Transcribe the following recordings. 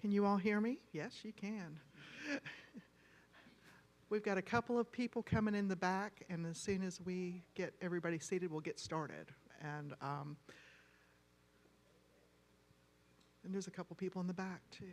Can you all hear me? Yes, you can. We've got a couple of people coming in the back, and as soon as we get everybody seated, we'll get started. And there's a couple people in the back, too.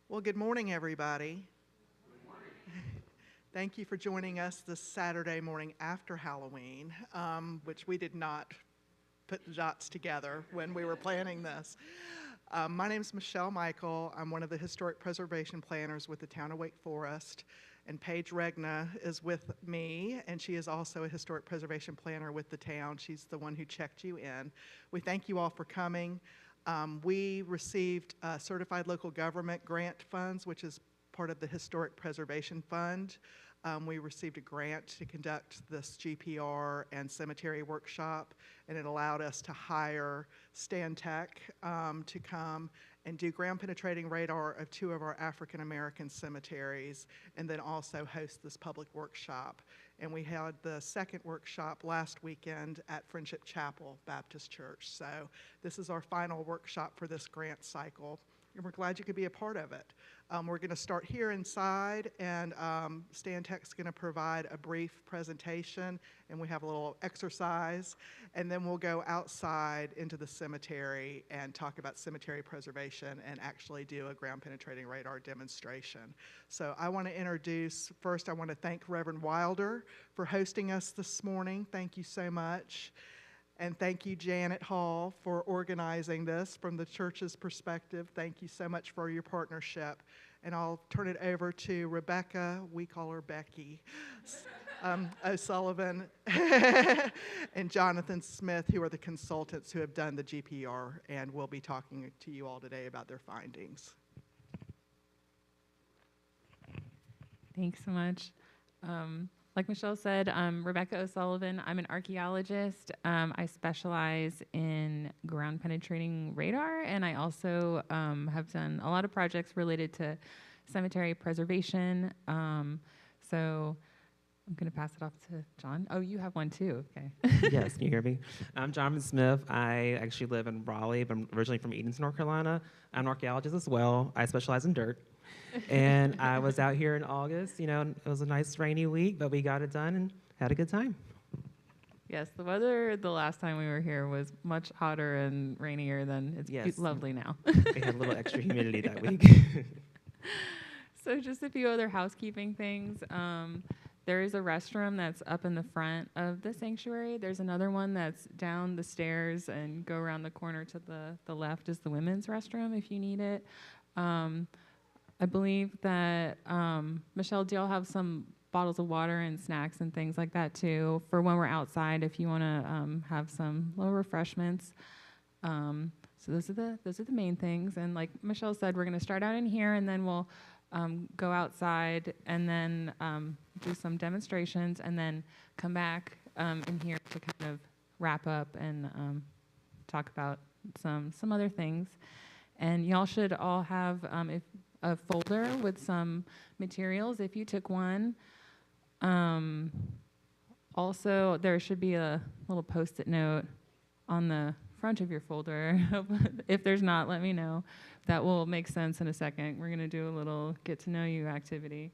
Well, good morning, everybody. Good morning. Thank you for joining us this Saturday morning after Halloween, which we did not put the dots together when we were planning this. My name is Michelle Michael. I'm one of the historic preservation planners with the town of Wake Forest, and Paige Regna is with me, and she is also a historic preservation planner with the town. She's the one who checked you in. We thank you all for coming. We received certified local government grant funds, which is part of the Historic Preservation Fund. We received a grant to conduct this GPR and cemetery workshop, and it allowed us to hire Stan Tech to come and do ground penetrating radar of 2 of our African American cemeteries, and then also host this public workshop. And we had the second workshop last weekend at Friendship Chapel Baptist Church. So this is our final workshop for this grant cycle, and we're glad you could be a part of it. We're going to start here inside, and Stan Tech's going to provide a brief presentation, and we have a little exercise, and then we'll go outside into the cemetery and talk about cemetery preservation and actually do a ground penetrating radar demonstration. So I want to introduce, first I want to thank Reverend Wilder for hosting us this morning. Thank you so much. And thank you, Janet Hall, for organizing this from the church's perspective. Thank you so much for your partnership. And I'll turn it over to Rebecca, we call her Becky, O'Sullivan, and Jonathan Smith, who are the consultants who have done the GPR, and we'll be talking to you all today about their findings. Thanks so much. Like Michelle said, I'm Rebecca O'Sullivan. I'm an archaeologist. I specialize in ground penetrating radar, and I also have done a lot of projects related to cemetery preservation. So I'm going to pass it off to John. Oh, you have one too. Okay. Yes, can you hear me? I'm Jonathan Smith. I actually live in Raleigh, but I'm originally from Edens, North Carolina. I'm an archaeologist as well. I specialize in dirt. And I was out here in August. You know, it was a nice rainy week, but we got it done and had a good time. Yes, the weather the last time we were here was much hotter and rainier than it's lovely now. We had a little extra humidity that week. So just a few other housekeeping things. There is a restroom that's up in the front of the sanctuary. There's another one that's down the stairs and go around the corner to the left is the women's restroom if you need it. I believe that, Michelle, do y'all have some bottles of water and snacks and things like that too for when we're outside if you want to have some little refreshments. So those are the main things. And like Michelle said, we're going to start out in here and then we'll go outside and then do some demonstrations and then come back in here to kind of wrap up and talk about some other things. And y'all should all have a folder with some materials if you took one. Also, there should be a little Post-it note on the front of your folder. If there's not, let me know. That will make sense in a second. We're going to do a little get-to-know-you activity.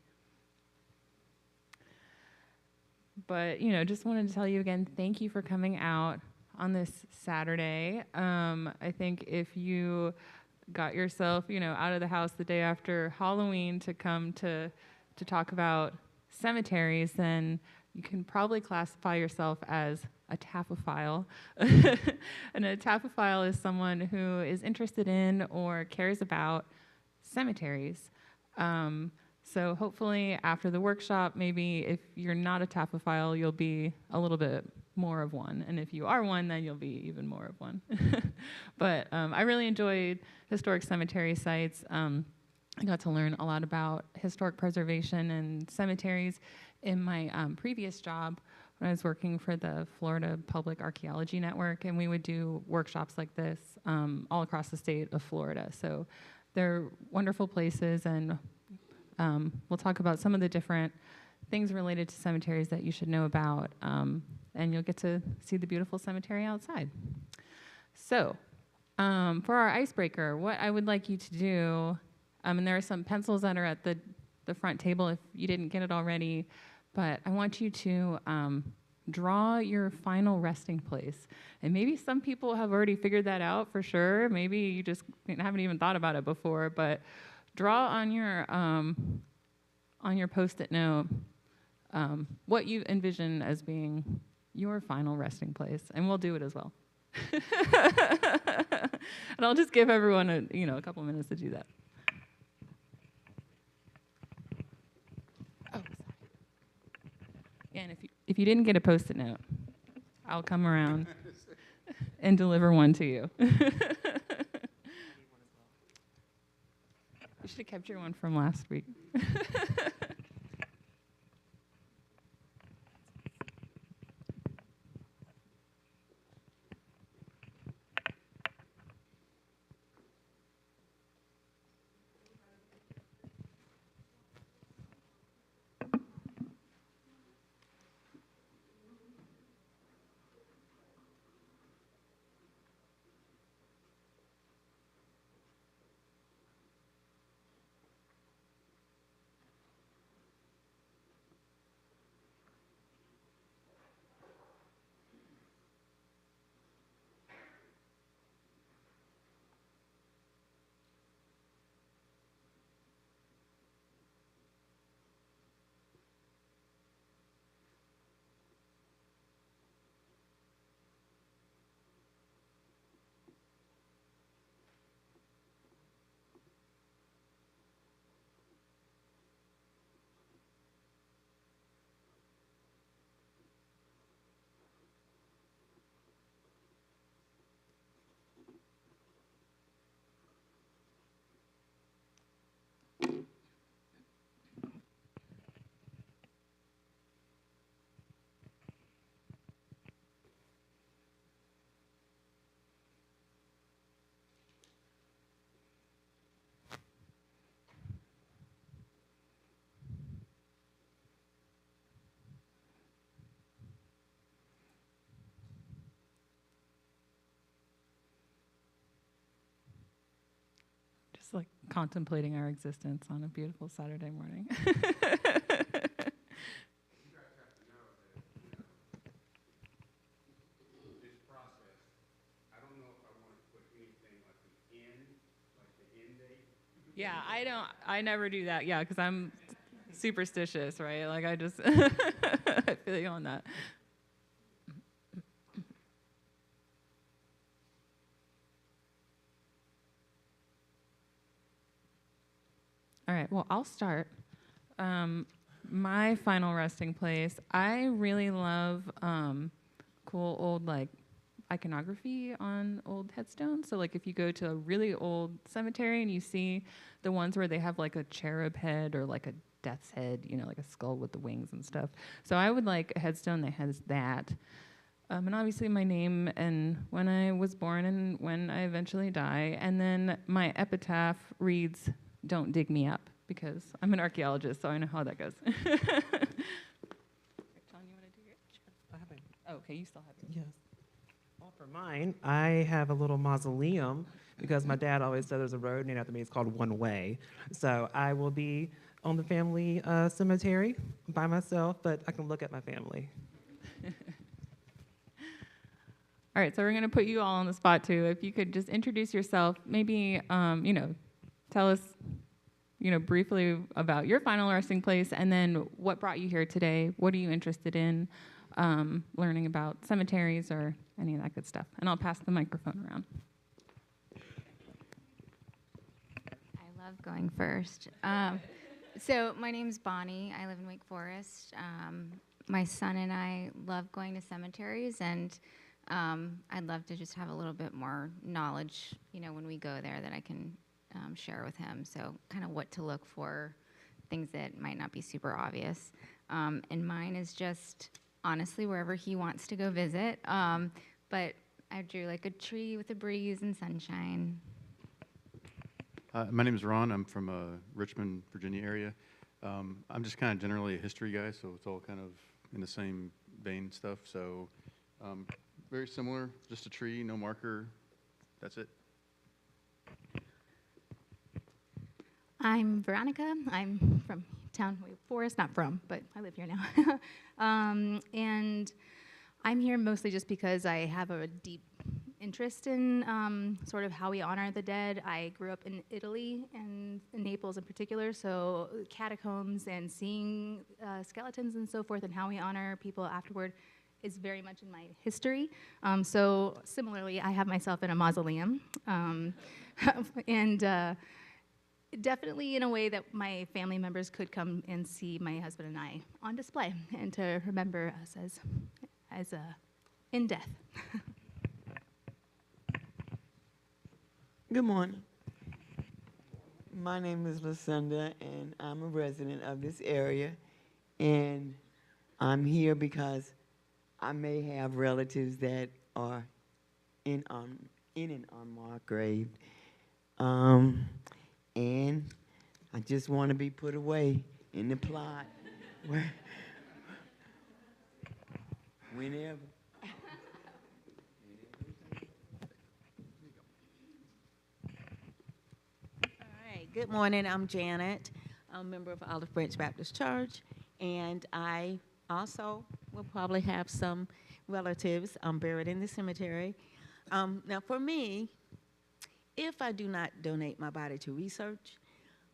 But, you know, just wanted to tell you again, thank you for coming out on this Saturday. I think if you got yourself, you know, out of the house the day after Halloween to come to talk about cemeteries, then you can probably classify yourself as a taphophile. And a taphophile is someone who is interested in or cares about cemeteries. So hopefully after the workshop, maybe if you're not a taphophile, you'll be a little bit more of one. And if you are one, then you'll be even more of one. But I really enjoyed historic cemetery sites. I got to learn a lot about historic preservation and cemeteries in my previous job when I was working for the Florida Public Archaeology Network, and we would do workshops like this all across the state of Florida. So they're wonderful places, and we'll talk about some of the different things related to cemeteries that you should know about, and you'll get to see the beautiful cemetery outside. So for our icebreaker, what I would like you to do, and there are some pencils that are at the front table if you didn't get it already, but I want you to draw your final resting place. And maybe some people have already figured that out for sure. Maybe you just haven't even thought about it before, but draw on your Post-it note what you envision as being your final resting place, and we'll do it as well. And I'll just give everyone a couple minutes to do that. Oh, sorry. And if you didn't get a Post-it note, I'll come around and deliver one to you. You should have kept your one from last week. Just like contemplating our existence on a beautiful Saturday morning. Yeah, I never do that. Yeah, because I'm superstitious, right? Like I just, I feel you on that. All right, well, I'll start. My final resting place, I really love cool old like iconography on old headstones. So like if you go to a really old cemetery and you see the ones where they have like a cherub head or like a death's head, like a skull with the wings and stuff. So I would like a headstone that has that. And obviously my name and when I was born and when I eventually die. And then my epitaph reads, "Don't dig me up," because I'm an archaeologist, so I know how that goes. John, you want to do yours? Sure. I have it. Oh, okay, you still have it. Yes. Well, for mine, I have a little mausoleum because my dad always said there's a road named after me. It's called One Way. So I will be on the family cemetery by myself, but I can look at my family. All right, so we're going to put you all on the spot, too. If you could just introduce yourself, maybe, tell us, briefly about your final resting place, and then what brought you here today. What are you interested in learning about cemeteries or any of that good stuff? And I'll pass the microphone around. I love going first. So my name's Bonnie. I live in Wake Forest. my son and I love going to cemeteries, and I'd love to just have a little bit more knowledge, when we go there that I can share with him. So kind of what to look for, things that might not be super obvious. And mine is just honestly wherever he wants to go visit. But I drew like a tree with a breeze and sunshine. My name is Ron. I'm from Richmond, Virginia area. I'm just kind of generally a history guy, so it's all kind of in the same vein stuff. So very similar, just a tree, no marker. That's it. I'm Veronica. I'm from town Forest, not from, but I live here now. And I'm here mostly just because I have a deep interest in sort of how we honor the dead. I grew up in Italy and in Naples in particular, so catacombs and seeing skeletons and so forth and how we honor people afterward is very much in my history. So similarly, I have myself in a mausoleum. And definitely in a way that my family members could come and see my husband and I on display and to remember us as in death. Good morning. My name is Lucinda, and I'm a resident of this area. And I'm here because I may have relatives that are in an unmarked grave. And I just want to be put away in the plot whenever. Good morning, I'm Janet. I'm a member of Olive Branch Baptist Church, and I also will probably have some relatives buried in the cemetery. Now for me, if I do not donate my body to research,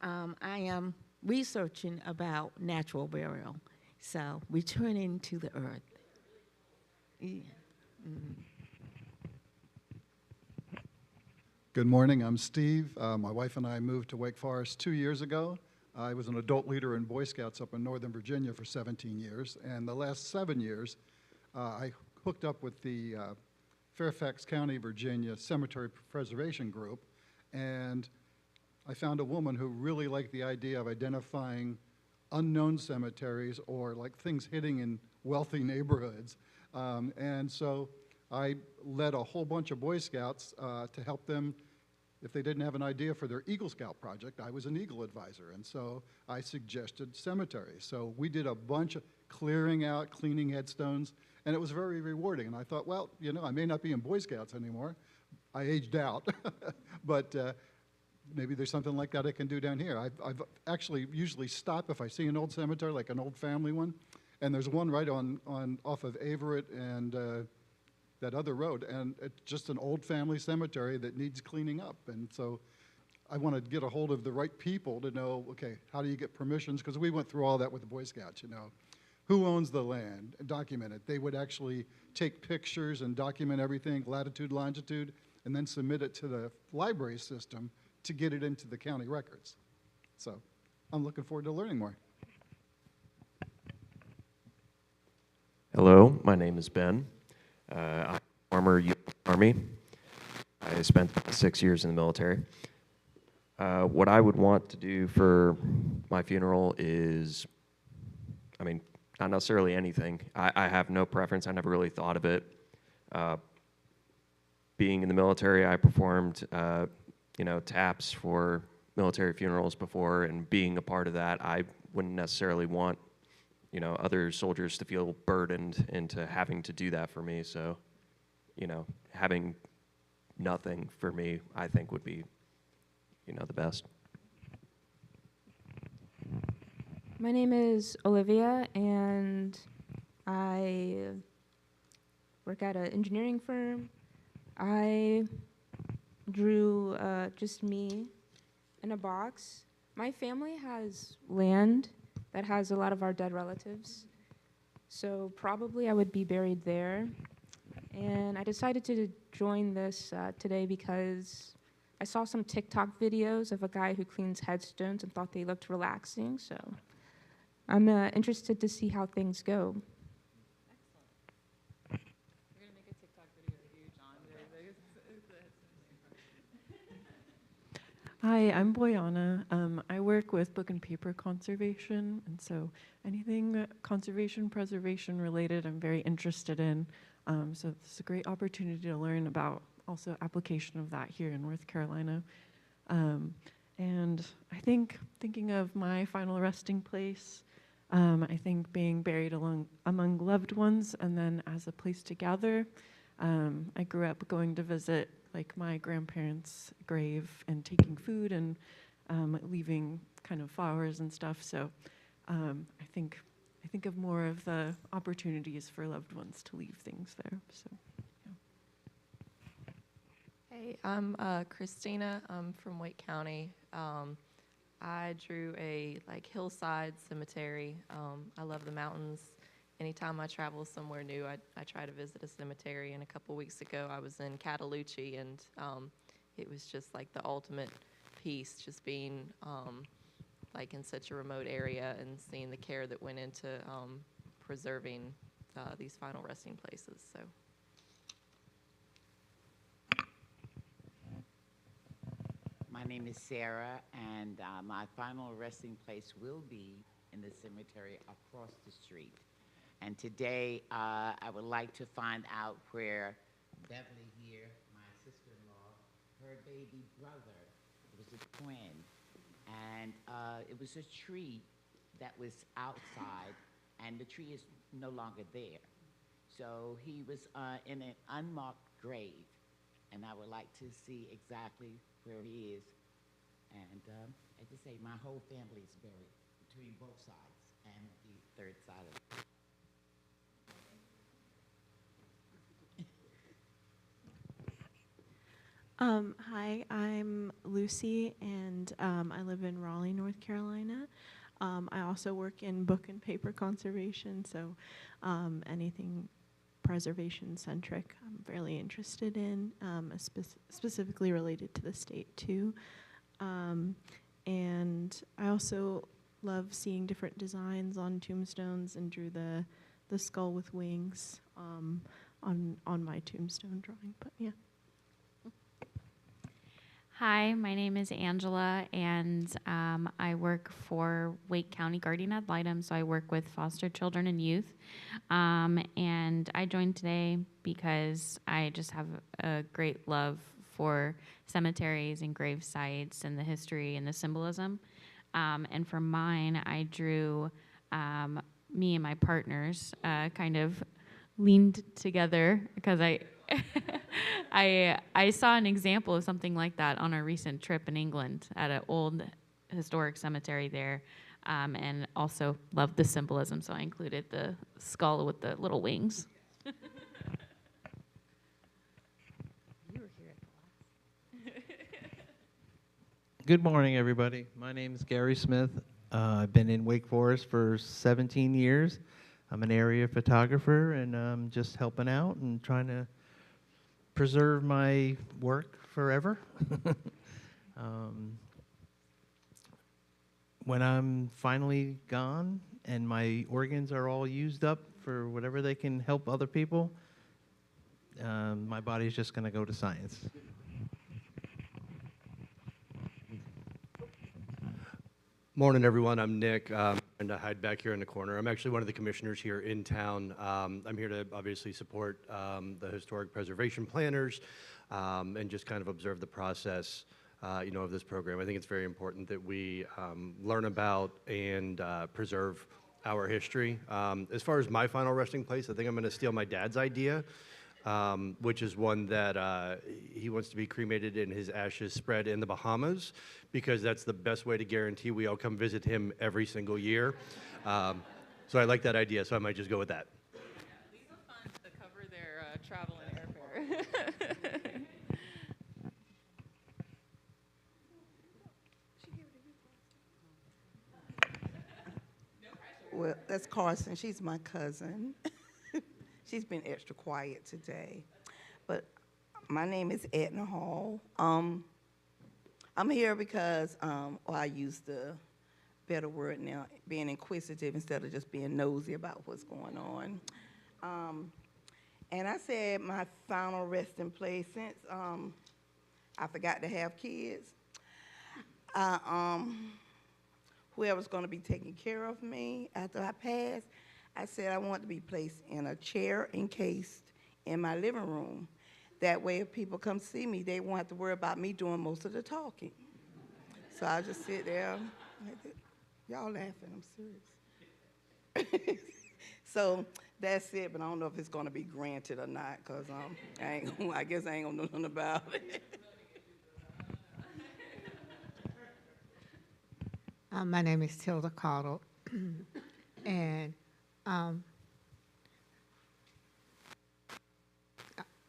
I am researching about natural burial, so returning to the earth. Yeah. Mm-hmm. Good morning, I'm Steve. My wife and I moved to Wake Forest 2 years ago. I was an adult leader in Boy Scouts up in Northern Virginia for 17 years, and the last 7 years, I hooked up with the Fairfax County, Virginia Cemetery Preservation Group, and I found a woman who really liked the idea of identifying unknown cemeteries or like things hitting in wealthy neighborhoods. And so I led a whole bunch of Boy Scouts to help them. If they didn't have an idea for their Eagle Scout project, I was an Eagle advisor, and so I suggested cemeteries. So we did a bunch of clearing out, cleaning headstones, and it was very rewarding. And I thought, well, I may not be in Boy Scouts anymore. I aged out, but maybe there's something like that I can do down here. I've actually usually stop if I see an old cemetery, like an old family one, and there's one right on off of Averett and that other road, and it's just an old family cemetery that needs cleaning up. And so I want to get a hold of the right people to know, okay, how do you get permissions? Because we went through all that with the Boy Scouts, Who owns the land? Document it. They would actually take pictures and document everything, latitude, longitude, and then submit it to the library system to get it into the county records. So I'm looking forward to learning more. Hello, my name is Ben. I'm a former U.S. Army. I spent 6 years in the military. What I would want to do for my funeral is, not necessarily anything. I have no preference. I never really thought of it. Being in the military, I performed, taps for military funerals before, and being a part of that, I wouldn't necessarily want other soldiers to feel burdened into having to do that for me. So, having nothing for me, I think would be, the best. My name is Olivia, and I work at an engineering firm. I drew just me in a box. My family has land that has a lot of our dead relatives. So probably I would be buried there. And I decided to join this today because I saw some TikTok videos of a guy who cleans headstones and thought they looked relaxing. So I'm interested to see how things go. Hi, I'm Boyana. I work with book and paper conservation, and so anything conservation, preservation related, I'm very interested in. So it's a great opportunity to learn about also application of that here in North Carolina. And I think thinking of my final resting place, I think being buried among loved ones and then as a place to gather. I grew up going to visit like my grandparents' grave and taking food and leaving kind of flowers and stuff. So I think of more of the opportunities for loved ones to leave things there. So. Hey, I'm Christina. I'm from Wake County. I drew a hillside cemetery. I love the mountains. Anytime I travel somewhere new, I try to visit a cemetery. And a couple weeks ago, I was in Cataloochee, and it was just like the ultimate piece, just being in such a remote area and seeing the care that went into preserving these final resting places. So. My name is Sarah, and my final resting place will be in the cemetery across the street. And today, I would like to find out where Beverly here, my sister-in-law, her baby brother, it was a twin, and it was a tree that was outside, and the tree is no longer there. So he was in an unmarked grave, and I would like to see exactly where he is. And I just say my whole family is buried between both sides and the third side of it. Hi, I'm Lucy, and I live in Raleigh, North Carolina. I also work in book and paper conservation, so anything preservation-centric I'm fairly interested in, specifically related to the state, too. And I also love seeing different designs on tombstones and drew the skull with wings on my tombstone drawing, but yeah. Hi, my name is Angela, and I work for Wake County Guardian Ad Litem, so I work with foster children and youth. And I joined today because I just have a great love for cemeteries and grave sites and the history and the symbolism. And for mine, I drew me and my partners kind of leaned together because I saw an example of something like that on a recent trip in England at an old historic cemetery there, and also loved the symbolism, so I included the skull with the little wings. Good morning, everybody. My name is Gary Smith. I've been in Wake Forest for 17 years. I'm an area photographer, and I'm just helping out and trying to preserve my work forever. When I'm finally gone and my organs are all used up for whatever they can help other people, my body's just going to go to science. Morning, everyone. I'm Nick, and I hide back here in the corner. I'm actually one of the commissioners here in town. I'm here to obviously support the historic preservation planners and just kind of observe the process, of this program. I think it's very important that we learn about and preserve our history. As far as my final resting place, I think I'm going to steal my dad's idea, which is one that he wants to be cremated and his ashes spread in the Bahamas, because that's the best way to guarantee we all come visit him every single year. So I like that idea, so I might just go with that. Yeah, these are fun to cover their travel and airfare. Well, that's Carson. She's my cousin. She's been extra quiet today. But my name is Edna Hall. I'm here because, I use the better word now, being inquisitive instead of just being nosy about what's going on. And I said my final resting place since I forgot to have kids. Whoever's going to be taking care of me after I pass, I said I want to be placed in a chair encased in my living room. That way, if people come see me, they won't have to worry about me doing most of the talking. So I'll just sit there. Y'all laughing, I'm serious. So that's it, but I don't know if it's going to be granted or not, because I guess I ain't going to know nothing about it. My name is Tilda Cottle, and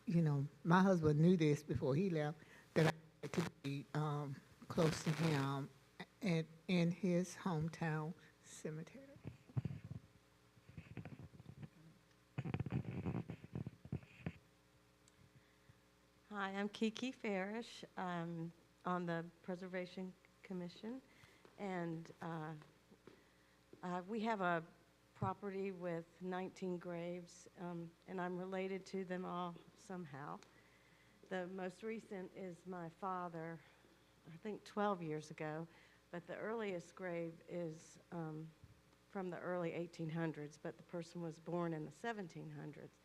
you know, my husband knew this before he left, that I had to be close to him in his hometown cemetery. Hi, I'm Kiki Farish. I'm on the Preservation Commission, and we have a property with 19 graves, and I'm related to them all somehow. The most recent is my father, I think 12 years ago, but the earliest grave is from the early 1800s, but the person was born in the 1700s.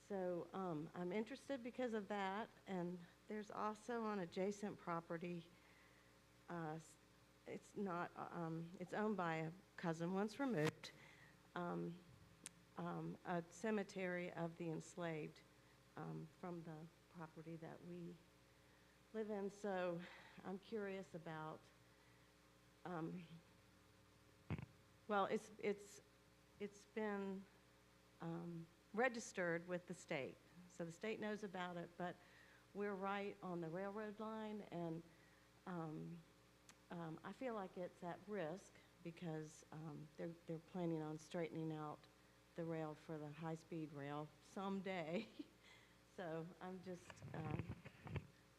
So I'm interested because of that, and there's also on adjacent property, it's owned by a cousin once removed, a cemetery of the enslaved from the property that we live in. So I'm curious about, well, it's been registered with the state, so the state knows about it, but we're right on the railroad line, and I feel like it's at risk because they're planning on straightening out the rail for the high-speed rail someday. So I'm just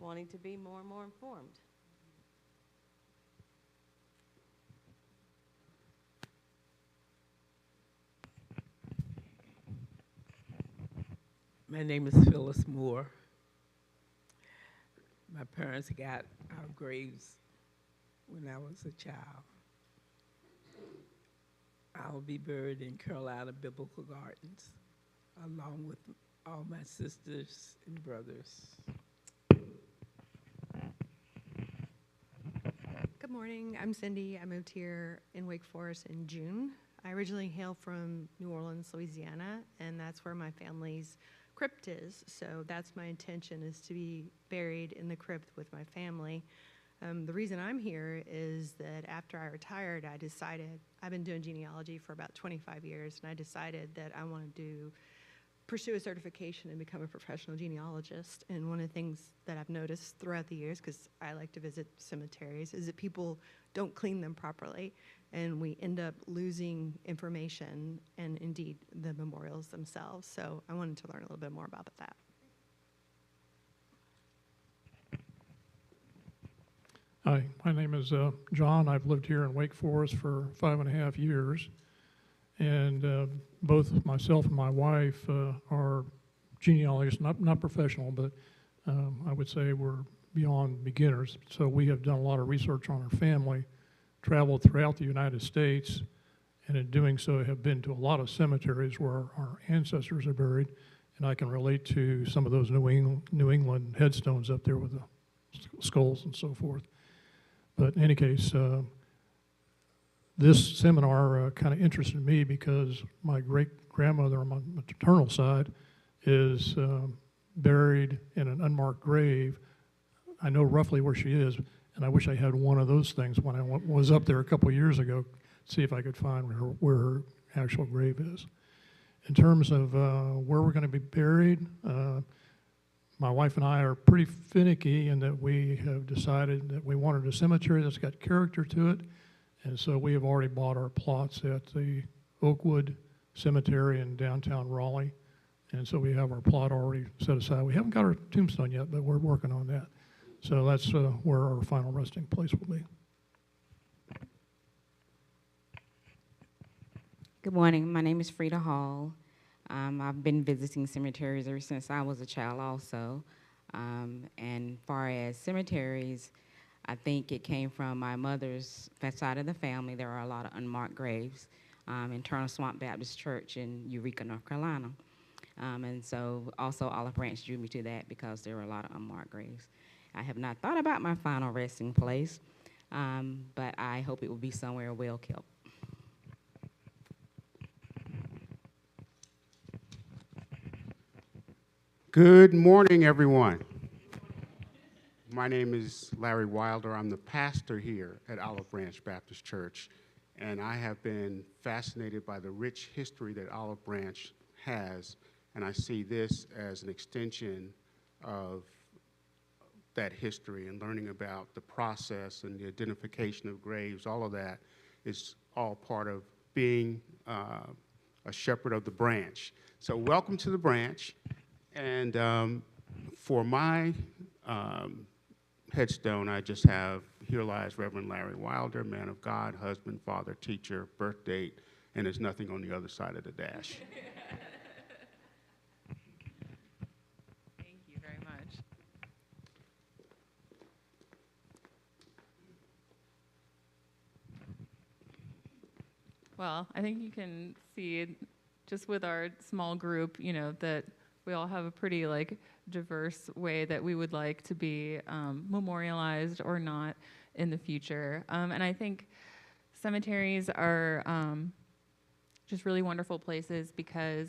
wanting to be more and more informed. My name is Phyllis Moore. My parents got our graves when I was a child. I will be buried in Carolina Biblical Gardens, along with all my sisters and brothers. Good morning, I'm Cindy. I moved here in Wake Forest in June. I originally hail from New Orleans, Louisiana, and that's where my family's crypt is. So that's my intention, is to be buried in the crypt with my family. The reason I'm here is that after I retired, I decided, I've been doing genealogy for about 25 years, and I decided that I wanted to pursue a certification and become a professional genealogist. And one of the things that I've noticed throughout the years, because I like to visit cemeteries, is that people don't clean them properly, and we end up losing information and indeed the memorials themselves. So I wanted to learn a little bit more about that. Hi, my name is John. I've lived here in Wake Forest for 5.5 years. And both myself and my wife are genealogists, not professional, but I would say we're beyond beginners. So we have done a lot of research on our family, traveled throughout the United States, and in doing so have been to a lot of cemeteries where our ancestors are buried. And I can relate to some of those New England headstones up there with the skulls and so forth. But in any case, this seminar kind of interested me because my great-grandmother on my maternal side is buried in an unmarked grave. I know roughly where she is, and I wish I had one of those things when I was up there a couple of years ago, see if I could find where her actual grave is. In terms of where we're going to be buried, my wife and I are pretty finicky in that we have decided that we wanted a cemetery that's got character to it. And so we have already bought our plots at the Oakwood Cemetery in downtown Raleigh. And so we have our plot already set aside. We haven't got our tombstone yet, but we're working on that. So that's where our final resting place will be. Good morning. My name is Frida Hall. I've been visiting cemeteries ever since I was a child also. And far as cemeteries, I think it came from my mother's side of the family. There are a lot of unmarked graves in Turner Swamp Baptist Church in Eureka, North Carolina. And so also Olive Branch drew me to that because there were a lot of unmarked graves. I have not thought about my final resting place, but I hope it will be somewhere well kept. Good morning, everyone. My name is Larry Wilder. I'm the pastor here at Olive Branch Baptist Church, and I have been fascinated by the rich history that Olive Branch has, and I see this as an extension of that history, and learning about the process and the identification of graves. All of that is all part of being a shepherd of the branch. So welcome to the branch. And for my headstone, I just have, here lies Reverend Larry Wilder, man of God, husband, father, teacher, birth date, and there's nothing on the other side of the dash. Thank you very much. Well, I think you can see just with our small group, you know, that we all have a pretty diverse way that we would like to be memorialized or not in the future. And I think cemeteries are just really wonderful places because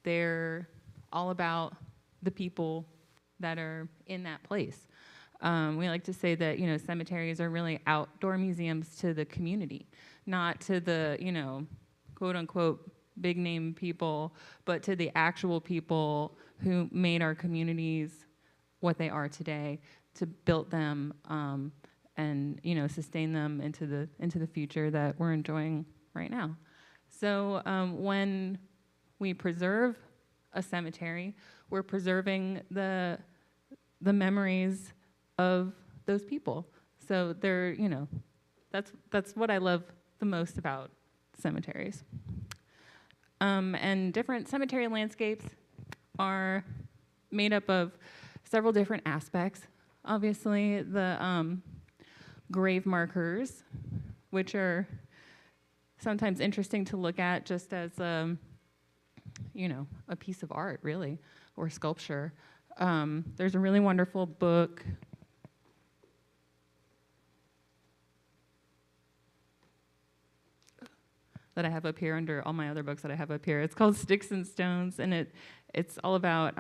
they're all about the people that are in that place. We like to say that, you know, cemeteries are really outdoor museums to the community, not to the, you know, quote unquote, big name people, but to the actual people who made our communities what they are today, to build them and, you know, sustain them into the future that we're enjoying right now. So when we preserve a cemetery, we're preserving the memories of those people. So they're, you know, that's what I love the most about cemeteries. And different cemetery landscapes are made up of several different aspects. Obviously, the grave markers, which are sometimes interesting to look at just as, you know, a piece of art, really, or sculpture. There's a really wonderful book that I have up here under all my other books that I have up here. It's called Sticks and Stones, and it's all about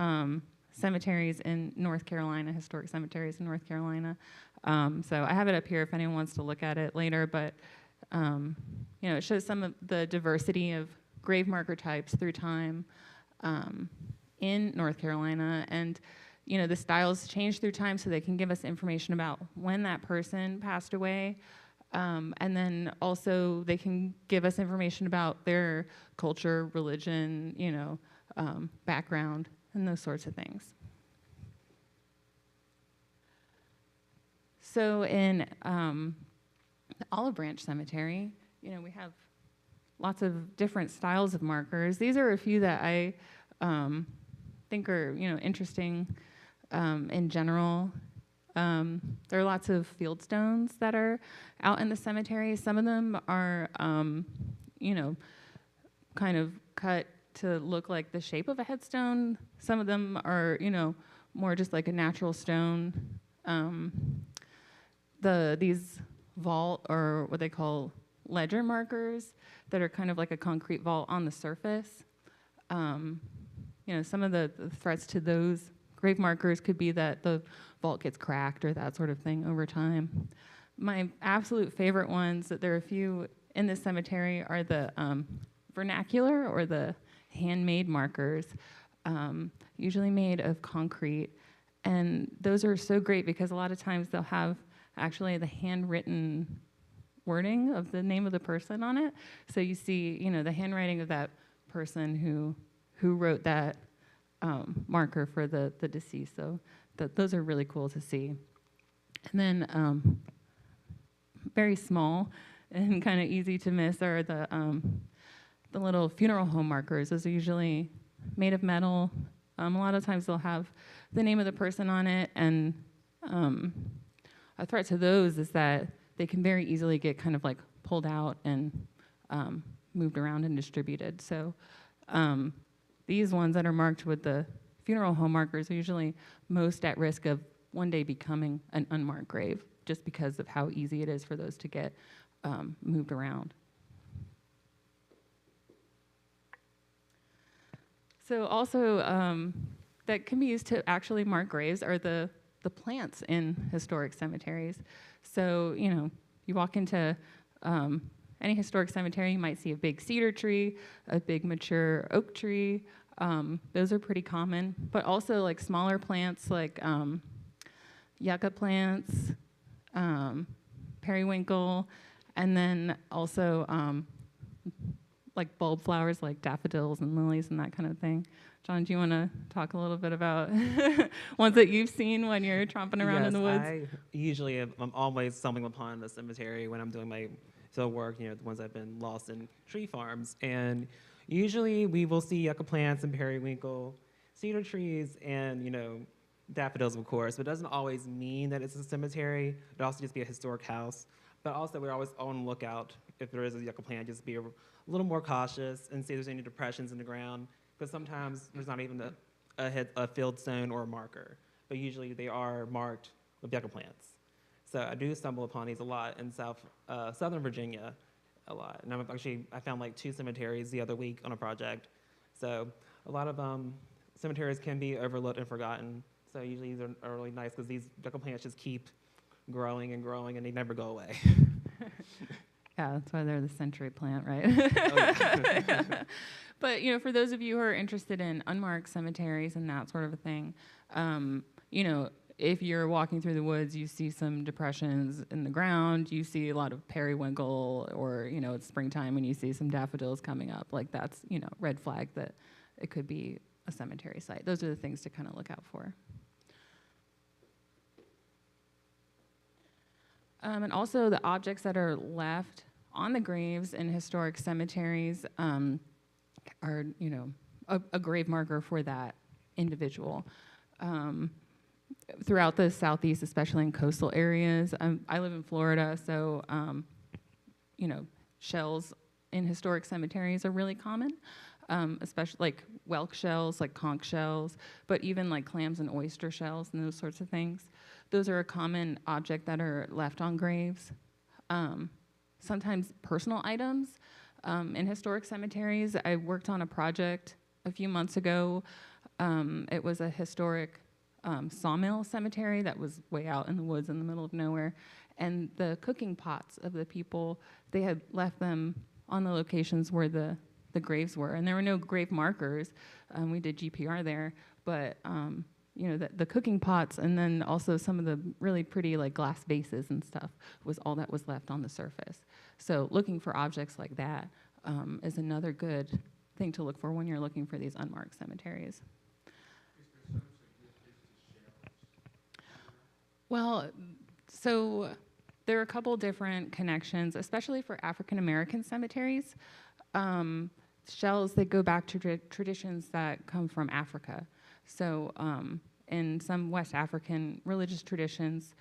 cemeteries in North Carolina, historic cemeteries in North Carolina. So I have it up here if anyone wants to look at it later, but you know, it shows some of the diversity of grave marker types through time in North Carolina, and you know, the styles change through time so they can give us information about when that person passed away. And then also they can give us information about their culture, religion, you know, background, and those sorts of things. So in the Olive Branch Cemetery, you know, we have lots of different styles of markers. These are a few that I think are, you know, interesting in general. There are lots of field stones that are out in the cemetery. Some of them are, you know, kind of cut to look like the shape of a headstone. Some of them are, you know, more just like a natural stone. These vault, or what they call ledger markers, that are kind of like a concrete vault on the surface. You know, some of the threats to those grave markers could be that the vault gets cracked or that sort of thing over time. My absolute favorite ones, that there are a few in this cemetery, are the vernacular or the handmade markers, usually made of concrete. And those are so great because a lot of times they'll have actually the handwritten wording of the name of the person on it. So you see, you know, the handwriting of that person who wrote that marker for the deceased. So those are really cool to see. And then very small and kind of easy to miss are the little funeral home markers. Those are usually made of metal. A lot of times they'll have the name of the person on it, and a threat to those is that they can very easily get kind of like pulled out and moved around and distributed. So these ones that are marked with the funeral home markers are usually most at risk of one day becoming an unmarked grave, just because of how easy it is for those to get moved around. So also that can be used to actually mark graves are the plants in historic cemeteries. So, you know, you walk into any historic cemetery, you might see a big cedar tree, a big mature oak tree. Those are pretty common, but also like smaller plants like yucca plants, periwinkle, and then also like bulb flowers like daffodils and lilies and that kind of thing. John, do you want to talk a little bit about ones that you've seen when you're tromping around in the woods? I'm always stumbling upon the cemetery when I'm doing my field work, you know, the ones that have been lost in tree farms. And usually we will see yucca plants and periwinkle, cedar trees, and, you know, daffodils, of course, but it doesn't always mean that it's a cemetery. It also just be a historic house. But also we're always on the lookout if there is a yucca plant, just be a little more cautious and see if there's any depressions in the ground, because sometimes there's not even a field stone or a marker, but usually they are marked with yucca plants. So I do stumble upon these a lot in Southern Virginia, a lot. And I found like 2 cemeteries the other week on a project. So a lot of cemeteries can be overlooked and forgotten. So usually these are really nice because these yucca plants just keep growing and growing and they never go away. Yeah, that's why they're the century plant, right? Oh, yeah. But, you know, for those of you who are interested in unmarked cemeteries and that sort of a thing, you know, if you're walking through the woods, you see some depressions in the ground, you see a lot of periwinkle, or, you know, it's springtime and you see some daffodils coming up, like that's, you know, red flag that it could be a cemetery site. Those are the things to kind of look out for. And also the objects that are left on the graves in historic cemeteries are, you know, a grave marker for that individual. Throughout the Southeast, especially in coastal areas, I live in Florida, so, you know, shells in historic cemeteries are really common, especially like whelk shells, like conch shells, but even like clams and oyster shells and those sorts of things. Those are a common object that are left on graves. Sometimes personal items in historic cemeteries. I worked on a project a few months ago. It was a historic sawmill cemetery that was way out in the woods in the middle of nowhere. And the cooking pots of the people, they had left them on the locations where the graves were. And there were no grave markers. We did GPR there, but you know, the cooking pots and then also some of the really pretty like glass vases and stuff was all that was left on the surface. So looking for objects like that is another good thing to look for when you're looking for these unmarked cemeteries. Well, so there are a couple different connections, especially for African American cemeteries. Shells that go back to traditions that come from Africa. So in some West African religious traditions,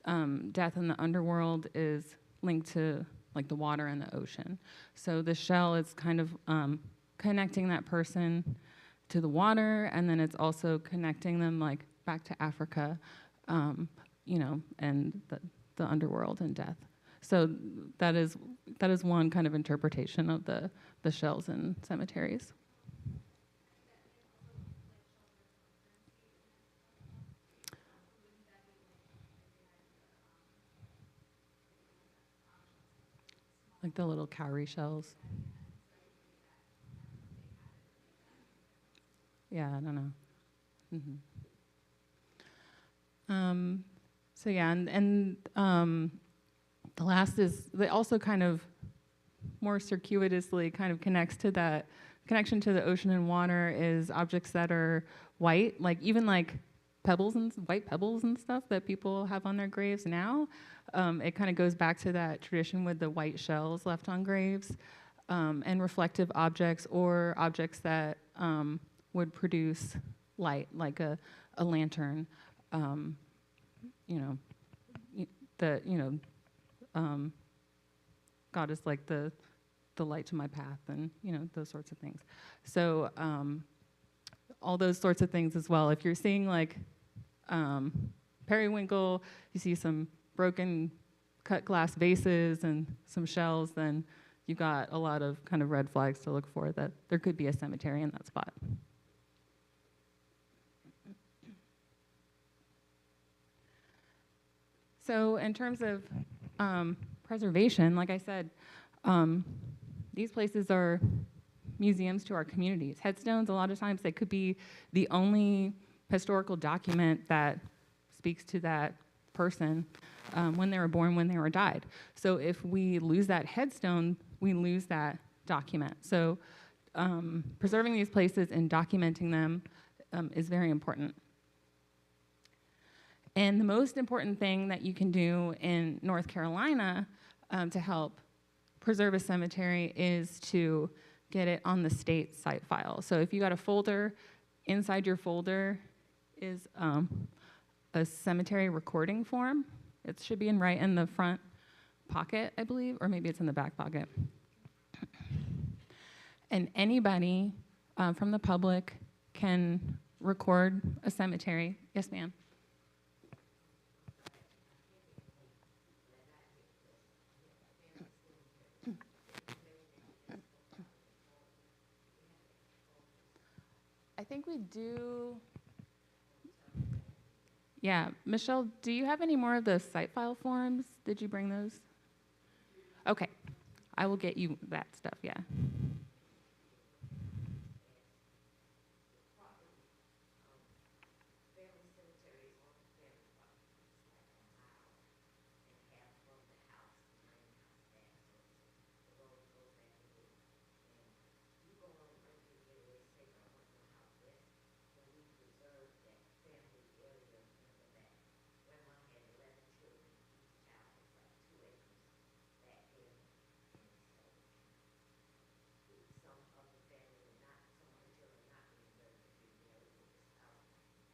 death in the underworld is linked to like the water and the ocean. So the shell is kind of connecting that person to the water, and then it's also connecting them like back to Africa, you know, and the underworld and death. So that is one kind of interpretation of the shells in cemeteries. Like the little cowrie shells. Yeah, I don't know. Mm-hmm. So yeah, and the last is, they also kind of more circuitously kind of connects to that connection to the ocean and water is objects that are white, like even like pebbles and white pebbles and stuff that people have on their graves now. It kind of goes back to that tradition with the white shells left on graves, and reflective objects or objects that would produce light, like a lantern. You know, that, God is like the light to my path, and, those sorts of things. So all those sorts of things as well. If you're seeing like periwinkle, you see some broken cut glass vases and some shells, then you've got a lot of kind of red flags to look for that there could be a cemetery in that spot. So in terms of preservation, like I said, these places are museums to our communities. Headstones, a lot of times, they could be the only historical document that speaks to that person when they were born, when they were died. So if we lose that headstone, we lose that document. So preserving these places and documenting them is very important. And the most important thing that you can do in North Carolina to help preserve a cemetery is to get it on the state site file. So if you got a folder, inside your folder is a cemetery recording form. It should be right in the front pocket, I believe, or maybe it's in the back pocket. And anybody from the public can record a cemetery. Yes, ma'am. I think we do. Yeah, Michelle, do you have any more of the site file forms? Did you bring those? Okay, I will get you that stuff, yeah.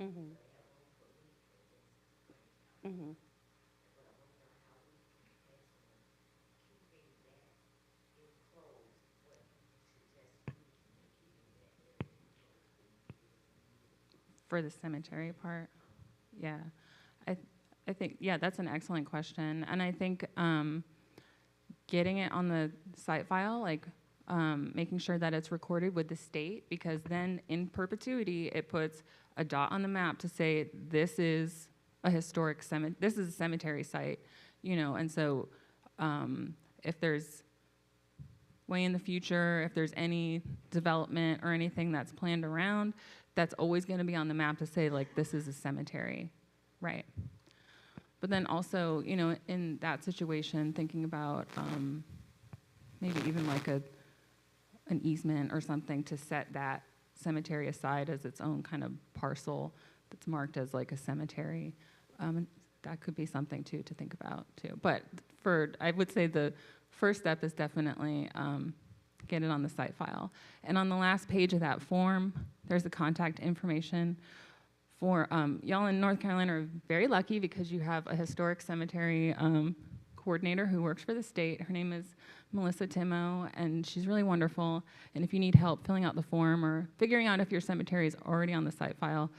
Mm-hmm. Mm-hmm. For the cemetery part, yeah. I think, yeah, that's an excellent question. And I think getting it on the site file, like making sure that it's recorded with the state, because then in perpetuity, it puts a dot on the map to say this is a historic cemetery, this is a cemetery site, and so if there's way in the future, if there's any development or anything that's planned around, that's always going to be on the map to say, like, this is a cemetery, right? But then also, in that situation, thinking about maybe even like an easement or something to set that cemetery aside as its own kind of parcel that's marked as like a cemetery. That could be something too to think about too. But I would say the first step is definitely get it on the site file. And on the last page of that form, there's the contact information for, y'all in North Carolina are very lucky because you have a historic cemetery coordinator who works for the state. Her name is Melissa Timo, and she's really wonderful. And if you need help filling out the form or figuring out if your cemetery is already on the site file,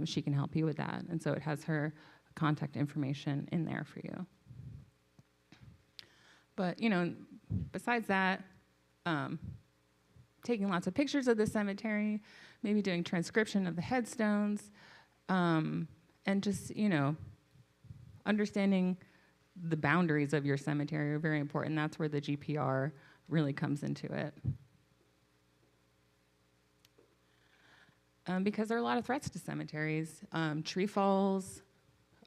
she can help you with that. And so it has her contact information in there for you. But, besides that, taking lots of pictures of the cemetery, maybe doing transcription of the headstones, and just, understanding the boundaries of your cemetery are very important. That's where the GPR really comes into it. Because there are a lot of threats to cemeteries. Tree falls,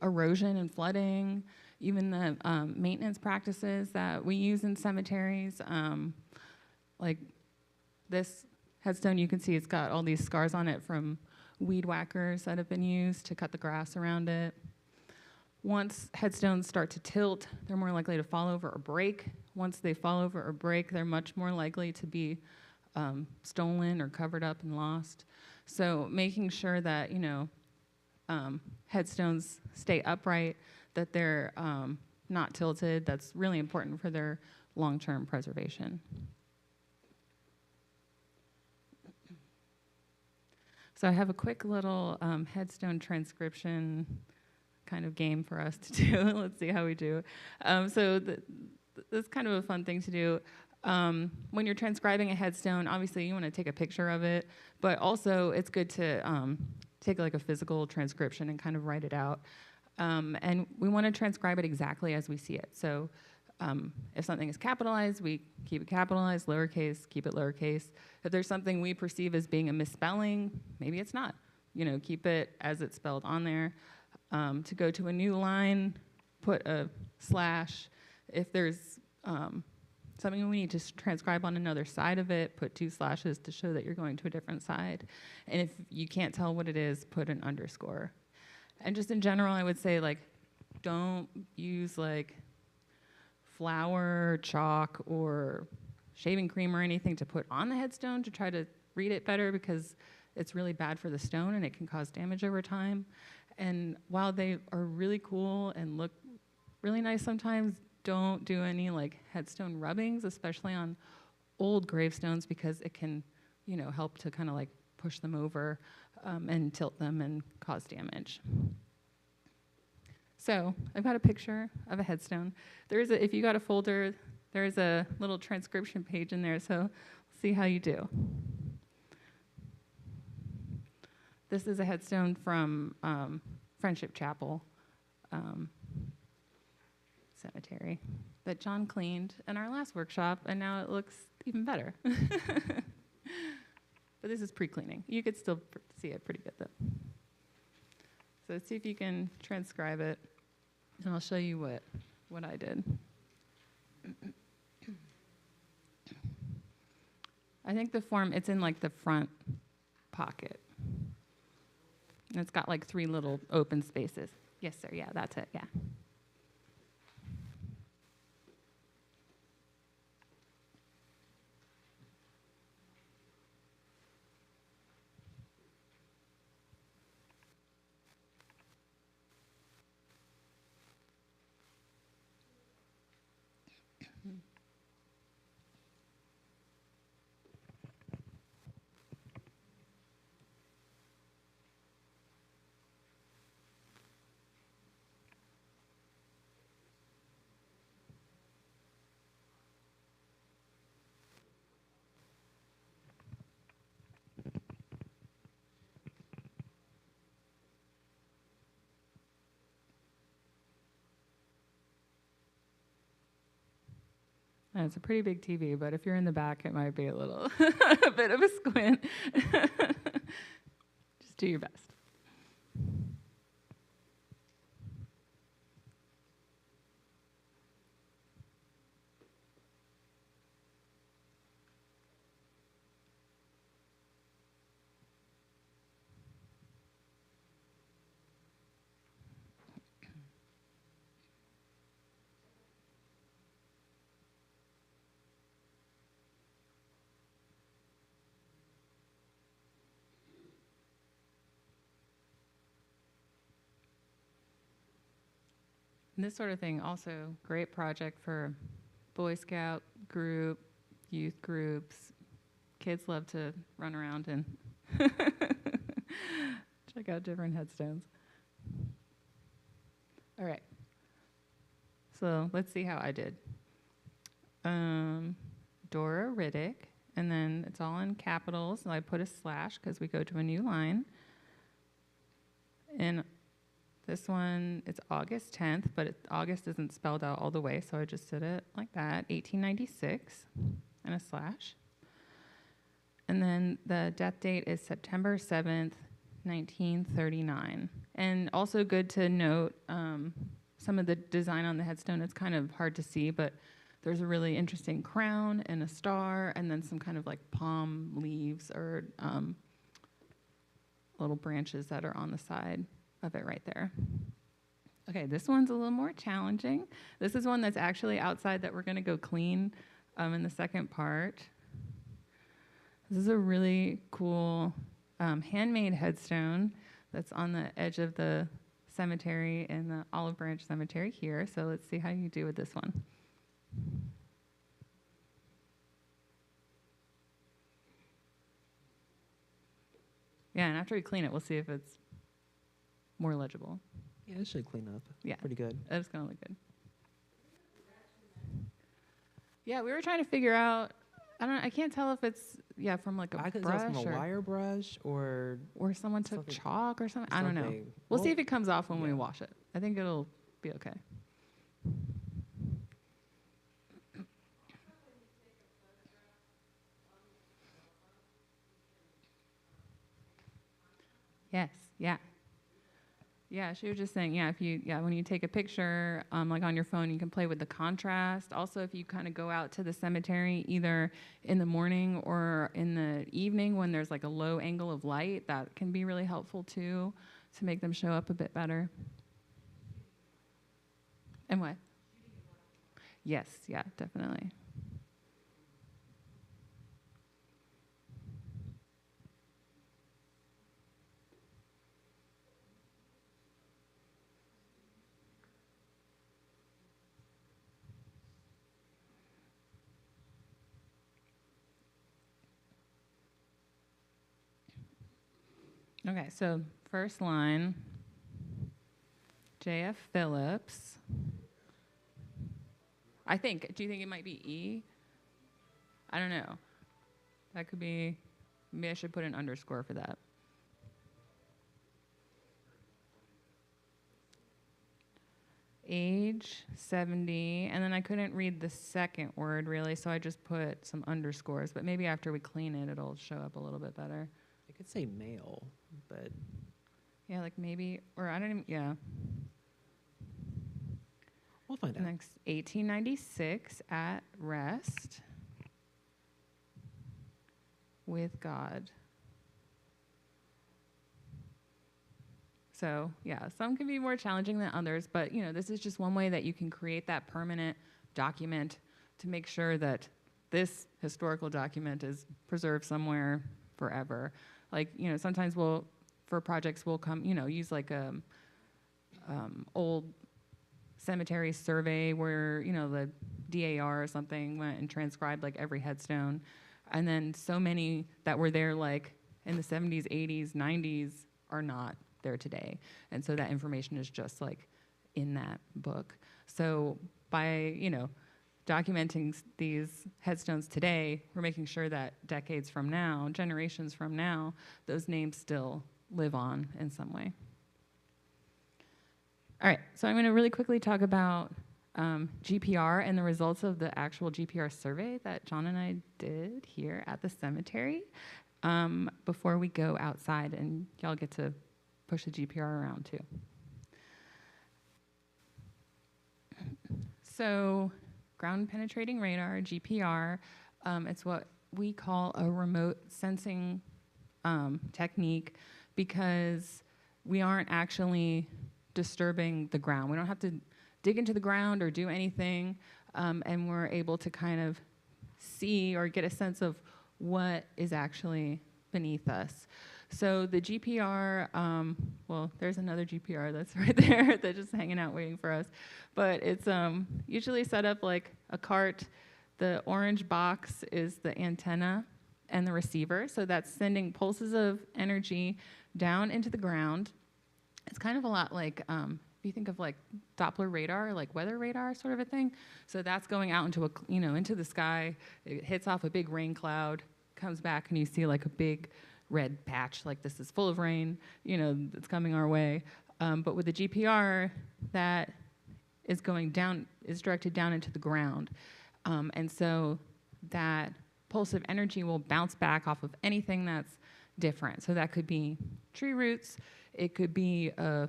erosion and flooding, even the maintenance practices that we use in cemeteries. Like this headstone, you can see it's got all these scars on it from weed whackers that have been used to cut the grass around it. Once headstones start to tilt, they're more likely to fall over or break. Once they fall over or break, they're much more likely to be stolen or covered up and lost. So making sure that, headstones stay upright, that they're not tilted. That's really important for their long-term preservation. So I have a quick little headstone transcription kind of game for us to do. Let's see how we do. So this is kind of a fun thing to do. When you're transcribing a headstone, obviously you want to take a picture of it, but also it's good to take like a physical transcription and kind of write it out. And we want to transcribe it exactly as we see it. So if something is capitalized, we keep it capitalized, lowercase, keep it lowercase. If there's something we perceive as being a misspelling, maybe it's not. You know, keep it as it's spelled on there. To go to a new line, put a slash. If there's something we need to transcribe on another side of it, put 2 slashes to show that you're going to a different side. And if you can't tell what it is, put an underscore. And just in general, I would say, like, don't use like flour, chalk, or shaving cream or anything to put on the headstone to try to read it better, because it's really bad for the stone and it can cause damage over time. And while they are really cool and look really nice sometimes, don't do any like headstone rubbings, especially on old gravestones, because it can, you know, help to kind of like push them over and tilt them and cause damage. So I've got a picture of a headstone. If you got a folder, there's a little transcription page in there, so see how you do. This is a headstone from Friendship Chapel Cemetery that John cleaned in our last workshop, and now it looks even better. But this is pre-cleaning. You could still see it pretty good, though. So let's see if you can transcribe it, and I'll show you what I did. I think the form, it's in like the front pocket. And it's got like 3 little open spaces. Yes, sir, yeah, that's it, yeah. And it's a pretty big TV, but if you're in the back, it might be a little, a bit of a squint. Just do your best. And this sort of thing, also great project for Boy Scout group, youth groups. Kids love to run around and check out different headstones. All right. So let's see how I did. Dora Riddick, and then it's all in capitals, and I put a slash because we go to a new line. And this one, it's August 10th, but August isn't spelled out all the way, so I just did it like that, 1896, and a slash. And then the death date is September 7th, 1939. And also good to note some of the design on the headstone. It's kind of hard to see, but there's a really interesting crown and a star, and then some kind of like palm leaves or little branches that are on the side of it right there. Okay, this one's a little more challenging. This is one that's actually outside that we're going to go clean in the second part. This is a really cool handmade headstone that's on the edge of the cemetery in the Olive Branch Cemetery here. So let's see how you do with this one. Yeah, and after we clean it, we'll see if it's more legible. Yeah, it should clean up. Yeah. Pretty good. It's going to look good. Yeah, we were trying to figure out, I can't tell if it's, from like a I could brush tell from a or wire brush or someone took something- chalk or something. I don't know. something. We'll see Well, if it comes off when we wash it. I think it'll be okay. Yes, yeah. Yeah, she was just saying, when you take a picture, like on your phone, you can play with the contrast. Also, if you kind of go out to the cemetery, either in the morning or in the evening when there's like a low angle of light, that can be really helpful too, to make them show up a bit better. And what? Yes, yeah, definitely. Okay, so first line, J.F. Phillips. Do you think it might be E? I don't know. That could be, maybe I should put an underscore for that. Age, 70, and then I couldn't read the second word really, so I just put some underscores, but maybe after we clean it, it'll show up a little bit better. I could say male, but... Yeah, like maybe, or I don't even, yeah. We'll find out. Next, 1896, at rest with God. So, yeah, some can be more challenging than others, but, this is just one way that you can create that permanent document to make sure that this historical document is preserved somewhere forever. Like, sometimes for projects, we'll come, use like a old cemetery survey where, the DAR or something went and transcribed like every headstone. And then so many that were there like in the 70s, 80s, 90s are not there today. And so that information is just like in that book. So by, documenting these headstones today, we're making sure that decades from now, generations from now, those names still live on in some way. All right, so I'm going to really quickly talk about GPR and the results of the actual GPR survey that John and I did here at the cemetery before we go outside, and y'all get to push the GPR around too. So ground penetrating radar, GPR, it's what we call a remote sensing technique because we aren't actually disturbing the ground. We don't have to dig into the ground or do anything, and we're able to kind of see or get a sense of what is actually beneath us. So the GPR, well, there's another GPR that's right there that's just hanging out waiting for us. But it's usually set up like a cart. The orange box is the antenna and the receiver. So that's sending pulses of energy down into the ground. It's kind of a lot like, if you think of like Doppler radar, like weather radar sort of a thing. So that's going out into into the sky. It hits off a big rain cloud, comes back, and you see like a big red patch, like this is full of rain, that's coming our way. But with the GPR, that is going down, is directed down into the ground. And so that pulse of energy will bounce back off of anything that's different. So that could be tree roots, it could be a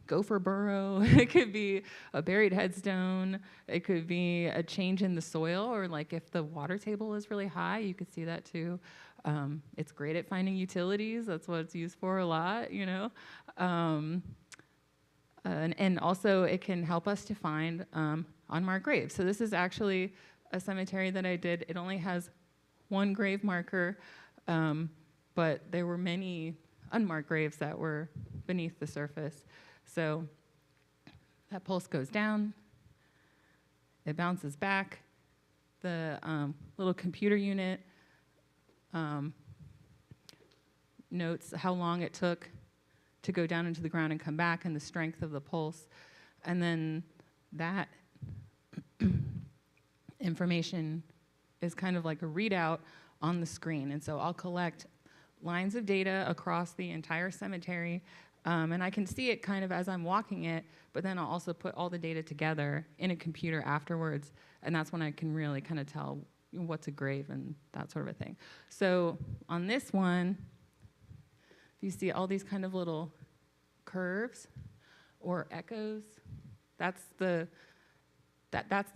gopher burrow, it could be a buried headstone, it could be a change in the soil, or like if the water table is really high, you could see that too. It's great at finding utilities. That's what it's used for a lot, and also it can help us to find unmarked graves. So this is actually a cemetery that I did. It only has one grave marker, but there were many unmarked graves that were beneath the surface. So that pulse goes down, it bounces back. The little computer unit notes how long it took to go down into the ground and come back and the strength of the pulse. And then that information is kind of like a readout on the screen. And so I'll collect lines of data across the entire cemetery, and I can see it kind of as I'm walking it, but then I'll also put all the data together in a computer afterwards, and that's when I can really kind of tell what's a grave and that sort of a thing. So on this one, you see all these kind of little curves or echoes. That's the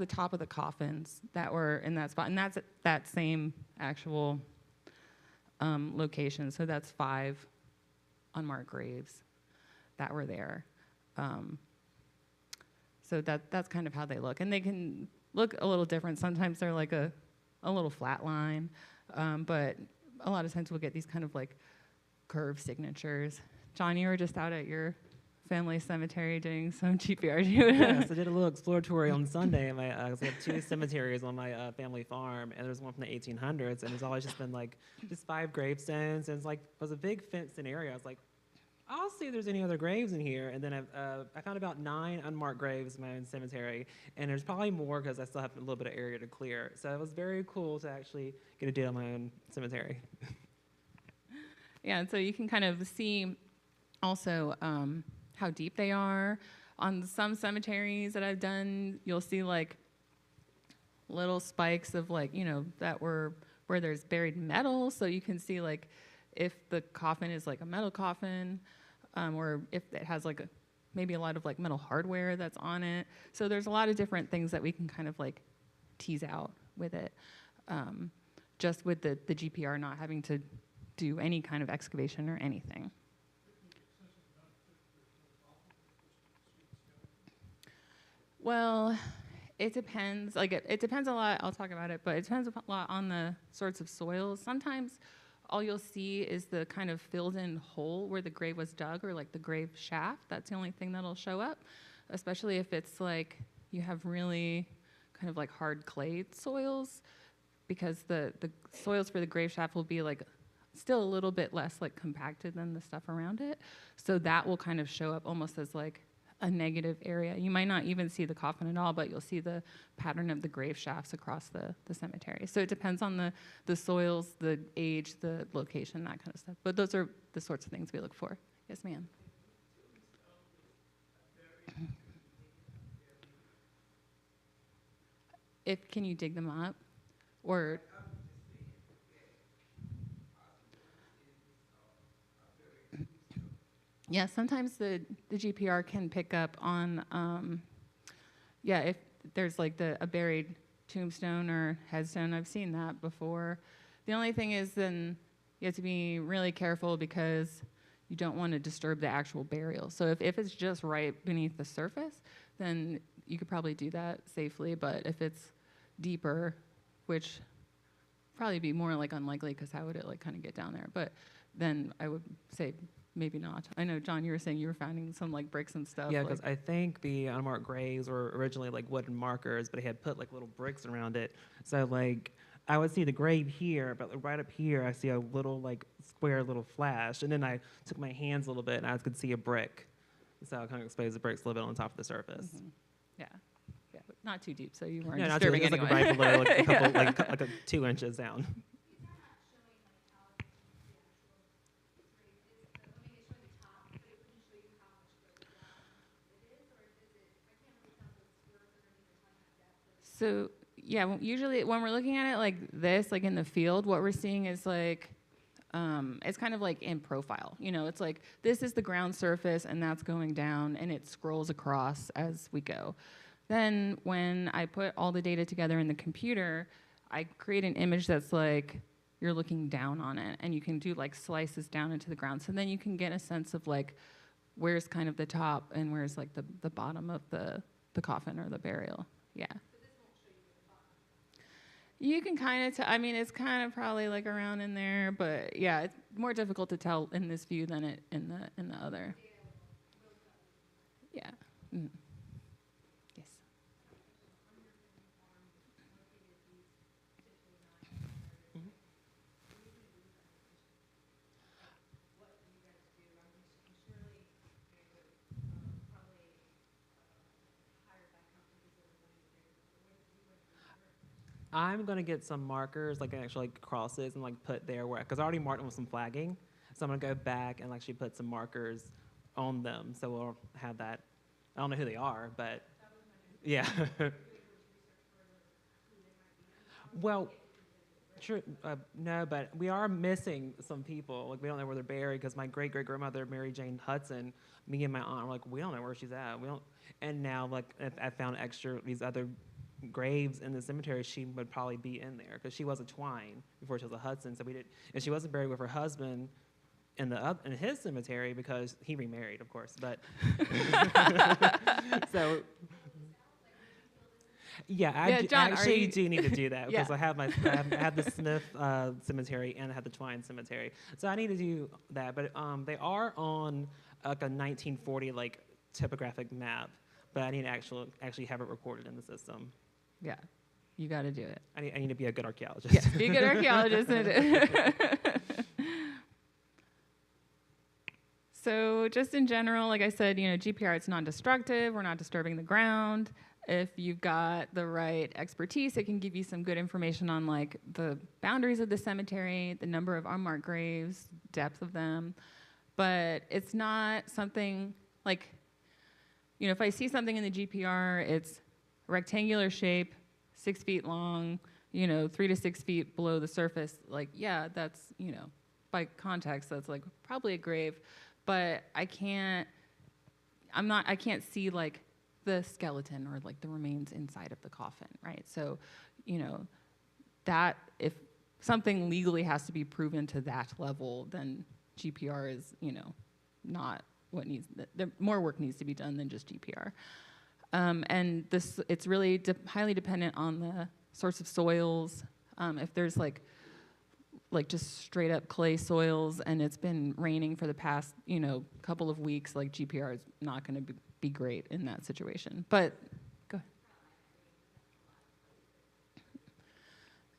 top of the coffins that were in that spot, and that's that same actual location. So that's 5 unmarked graves that were there. So that's kind of how they look, and they can look a little different. Sometimes they're like a little flat line, but a lot of times we'll get these kind of like curved signatures. John, you were just out at your family cemetery doing some GPR. Yes, I did a little exploratory on Sunday. We have 2 cemeteries on my family farm, and there's one from the 1800s, and it's always just been like just 5 gravestones, and it's like it was a big fenced-in area. I was like, I'll see if there's any other graves in here, and then I found about 9 unmarked graves in my own cemetery, and there's probably more because I still have a little bit of area to clear. So it was very cool to actually get a date on my own cemetery. Yeah, and so you can kind of see also how deep they are. On some cemeteries that I've done, you'll see like little spikes of like, that were where there's buried metal. So you can see like if the coffin is like a metal coffin, or if it has like maybe a lot of like metal hardware that's on it. So there's a lot of different things that we can kind of like tease out with it. Just with the GPR not having to do any kind of excavation or anything. Well, it depends. Like it depends a lot. I'll talk about it, but it depends a lot on the sorts of soils. Sometimes all you'll see is the kind of filled-in hole where the grave was dug, or like the grave shaft. That's the only thing that'll show up, especially if it's like you have really kind of like hard clay soils, because the soils for the grave shaft will be like still a little bit less like compacted than the stuff around it. So that will kind of show up almost as like a negative area. You might not even see the coffin at all, but you'll see the pattern of the grave shafts across the cemetery. So it depends on the soils, the age, the location, that kind of stuff. But those are the sorts of things we look for. Yes, ma'am. Can you dig them up? Or yeah, sometimes the GPR can pick up on, if there's like a buried tombstone or headstone. I've seen that before. The only thing is then you have to be really careful because you don't want to disturb the actual burial. So if it's just right beneath the surface, then you could probably do that safely. But if it's deeper, which probably be more like unlikely because how would it like kind of get down there? But then I would say maybe not. I know, John, you were saying you were finding some like bricks and stuff. Yeah, because I think the unmarked graves were originally like wooden markers, but they had put like little bricks around it. So like I would see the grave here, but right up here I see a little like square little flash, and then I took my hands a little bit and I could see a brick. So I kind of exposed the bricks a little bit on top of the surface. Mm-hmm. Yeah, but not too deep, so you weren't not too disturbing deep. It's anyone. like right below, like a couple, like 2 inches down. So yeah, usually when we're looking at it like this, like in the field, what we're seeing is like, it's kind of like in profile. It's like this is the ground surface and that's going down and it scrolls across as we go. Then when I put all the data together in the computer, I create an image that's like you're looking down on it, and you can do like slices down into the ground. So then you can get a sense of like where's kind of the top and where's like the bottom of the coffin or the burial. Yeah. You can kind of I mean, it's kind of probably like around in there, but yeah, it's more difficult to tell in this view than it in the other. Yeah. Mm. Yes. I'm gonna get some markers, like actually like crosses, and like put there where, because I already marked them with some flagging. So I'm gonna go back and actually put some markers on them, so we'll have that. I don't know who they are, but yeah. Well, true. No, but we are missing some people. Like we don't know where they're buried because my great great grandmother Mary Jane Hudson, me and my aunt were like, we don't know where she's at. We don't. And now like if I found these other graves in the cemetery, she would probably be in there because she was a Twine before she was a Hudson. So we did, and she wasn't buried with her husband in his cemetery because he remarried, of course. But so. Yeah, John, actually do need to do that because Yeah. I have the Smith cemetery and I have the Twine cemetery, so I need to do that. But they are on like a 1940 like topographic map, but I need to actually have it recorded in the system. Yeah, you got to do it. I need to be a good archaeologist. Yes, be a good archaeologist. So just in general, like I said, GPR, it's non-destructive. We're not disturbing the ground. If you've got the right expertise, it can give you some good information on like the boundaries of the cemetery, the number of unmarked graves, depth of them. But it's not something like, if I see something in the GPR, it's rectangular shape, 6 feet long, 3 to 6 feet below the surface. Like, yeah, that's, by context, that's like probably a grave. But I can't see like the skeleton or like the remains inside of the coffin, right? So, that if something legally has to be proven to that level, then GPR is, not what needs, more work needs to be done than just GPR. And it's really highly dependent on the sorts of soils. If there's like just straight up clay soils and it's been raining for the past, couple of weeks, like GPR is not going to be great in that situation. But go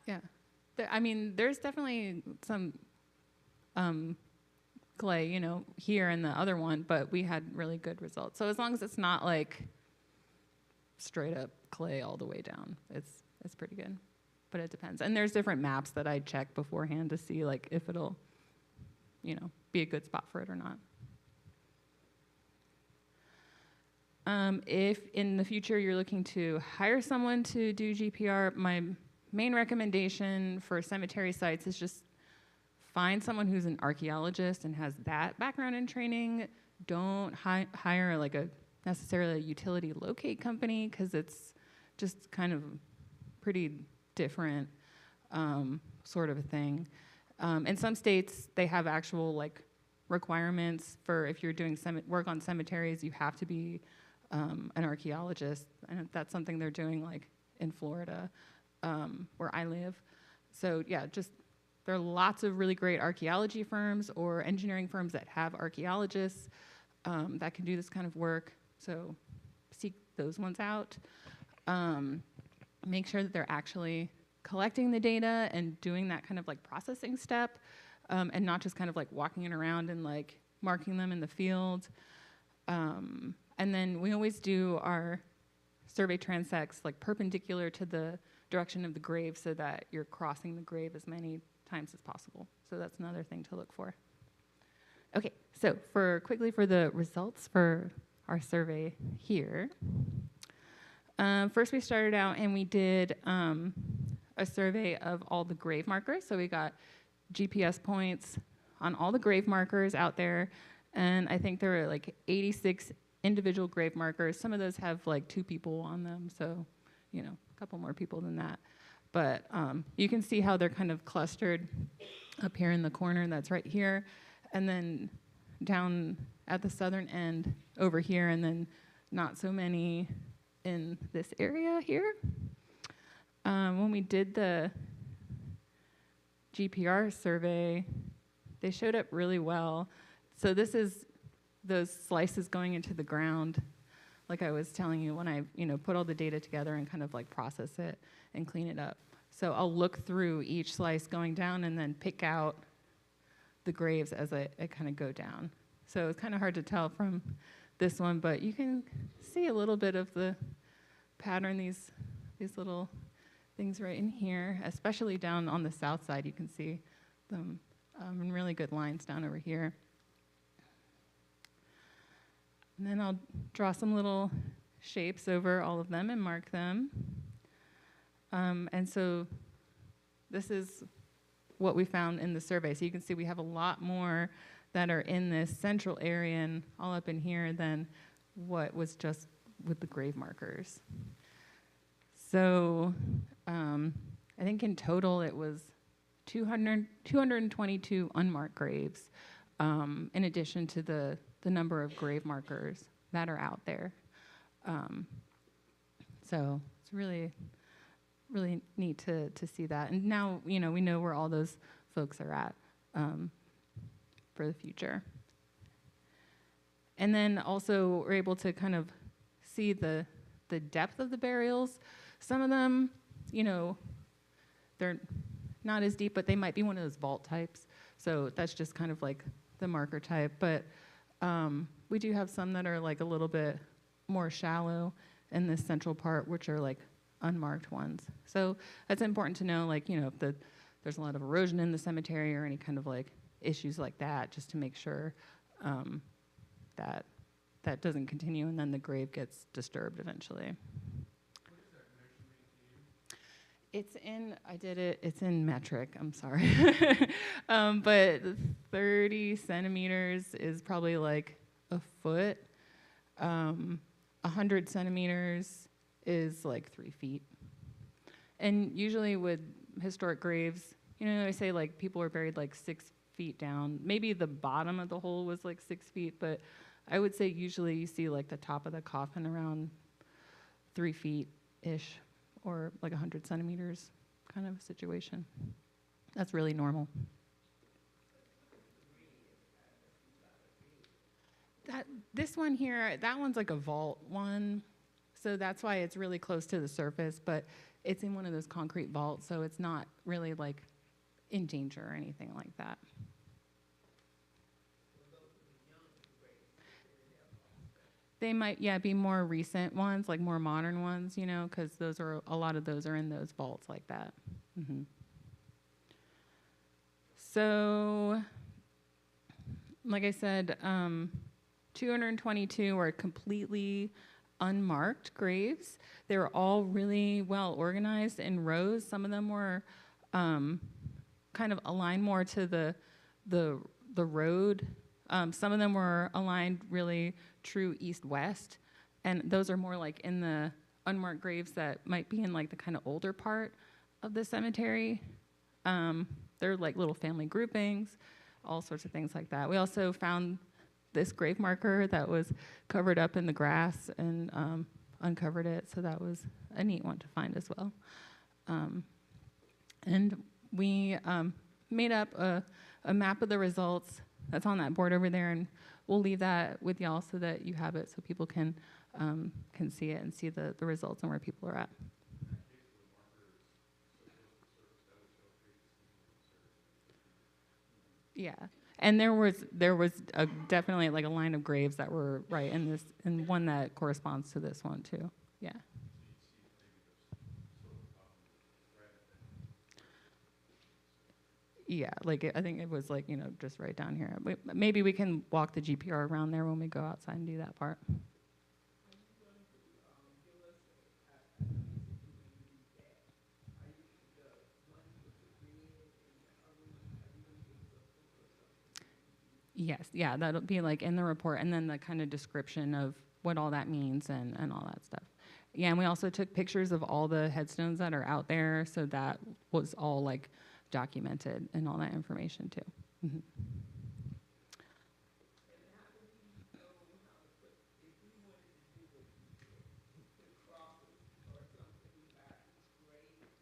ahead. Yeah. There's definitely some clay, here and the other one, but we had really good results. So as long as it's not like straight up clay all the way down, it's pretty good. But it depends. And there's different maps that I check beforehand to see like if it'll, be a good spot for it or not. If in the future you're looking to hire someone to do GPR, my main recommendation for cemetery sites is just find someone who's an archaeologist and has that background and training. Don't hire like necessarily a utility locate company because it's just kind of pretty different sort of a thing. In some states, they have actual like requirements for if you're doing work on cemeteries, you have to be an archaeologist, and that's something they're doing like in Florida, where I live. So yeah, there are lots of really great archaeology firms or engineering firms that have archaeologists that can do this kind of work. So seek those ones out. Make sure that they're actually collecting the data and doing that kind of like processing step, and not just kind of like walking it around and like marking them in the field. And then we always do our survey transects like perpendicular to the direction of the grave so that you're crossing the grave as many times as possible. So that's another thing to look for. Okay, so quickly for the results for our survey here. First we started out and we did a survey of all the grave markers. So we got GPS points on all the grave markers out there. And I think there were like 86 individual grave markers. Some of those have like 2 people on them, so a couple more people than that. But you can see how they're kind of clustered up here in the corner, that's right here, and then down at the southern end over here, and then not so many in this area here. When we did the GPR survey, they showed up really well. So this is those slices going into the ground. like I was telling you, when I, put all the data together and kind of like process it and clean it up. So I'll look through each slice going down and then pick out the graves as I kind of go down. So it's kind of hard to tell from this one, but you can see a little bit of the pattern, these little things right in here, especially down on the south side. You can see them in really good lines down over here. And then I'll draw some little shapes over all of them and mark them. And so this is what we found in the survey. So you can see we have a lot more that are in this central area and all up in here than what was just with the grave markers. So I think in total it was 222 unmarked graves, in addition to the number of grave markers that are out there. So it's really, really neat to see that. And now, we know where all those folks are at for the future. And then also we're able to kind of see the depth of the burials. Some of them, they're not as deep, but they might be one of those vault types. So that's just kind of like the marker type. But we do have some that are like a little bit more shallow in this central part, which are like unmarked ones. So that's important to know, like, if there's a lot of erosion in the cemetery or any kind of like issues like that, just to make sure that that doesn't continue and then the grave gets disturbed eventually. It's in metric, I'm sorry. But 30 centimeters is probably like a foot. 100 centimeters is like 3 feet. And usually with historic graves, I say like people are buried like 6 feet down. Maybe the bottom of the hole was like 6 feet, but I would say usually you see like the top of the coffin around 3 feet-ish, or like 100 centimeters kind of situation. That's really normal. This one here, that one's like a vault one, so that's why it's really close to the surface, but it's in one of those concrete vaults, so it's not really like in danger or anything like that. They might, be more recent ones, like more modern ones, because a lot of those are in those vaults like that. Mm-hmm. So, like I said, 222 are completely unmarked graves. They were all really well organized in rows. Some of them were kind of aligned more to the road. Some of them were aligned really true east-west, and those are more like in the unmarked graves that might be in like the kind of older part of the cemetery. They're like little family groupings, all sorts of things like that. We also found this grave marker that was covered up in the grass and uncovered it, so that was a neat one to find as well. And we made up a map of the results that's on that board over there, and we'll leave that with y'all so that you have it so people can see it and see the results and where people are at. Yeah, and there was definitely like a line of graves that were right in this, and one that corresponds to this one too. Yeah. Yeah, like I think it was like, just right down here. Maybe we can walk the GPR around there when we go outside and do that part. Yes, yeah, that'll be like in the report, and then the kind of description of what all that means and all that stuff. Yeah, and we also took pictures of all the headstones that are out there, so that was all like documented and all that information too. Mm-hmm.